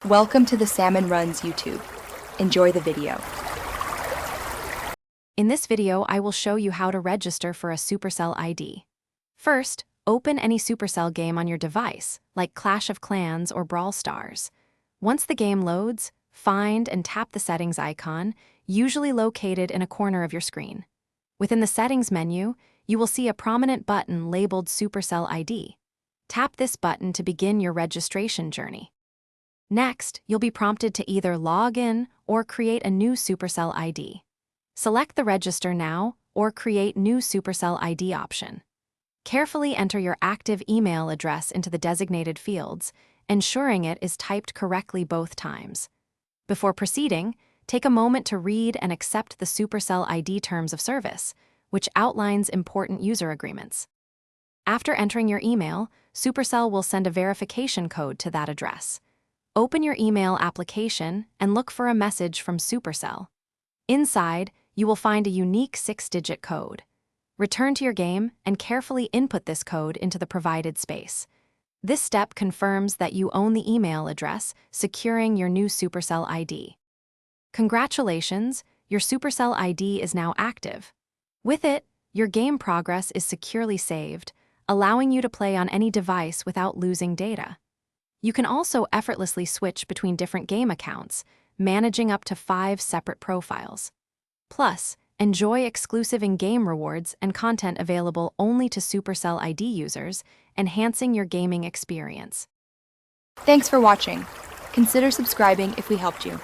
Welcome to the Salmon Runs YouTube. Enjoy the video. In this video, I will show you how to register for a SuperCell ID. First, open any SuperCell game on your device, like Clash of Clans or Brawl Stars. Once the game loads, find and tap the settings icon, usually located in a corner of your screen. Within the settings menu, you will see a prominent button labeled SuperCell ID. Tap this button to begin your registration journey. Next, you'll be prompted to either log in or create a new SuperCell ID. Select the Register Now or Create New SuperCell ID option. Carefully enter your active email address into the designated fields, ensuring it is typed correctly both times. Before proceeding, take a moment to read and accept the SuperCell ID Terms of Service, which outlines important user agreements. After entering your email, SuperCell will send a verification code to that address. Open your email application and look for a message from SuperCell. Inside, you will find a unique 6-digit code. Return to your game and carefully input this code into the provided space. This step confirms that you own the email address, securing your new SuperCell ID. Congratulations, your SuperCell ID is now active. With it, your game progress is securely saved, allowing you to play on any device without losing data. You can also effortlessly switch between different game accounts, managing up to 5 separate profiles. Plus, enjoy exclusive in-game rewards and content available only to SuperCell ID users, enhancing your gaming experience. Thanks for watching. Consider subscribing if we helped you.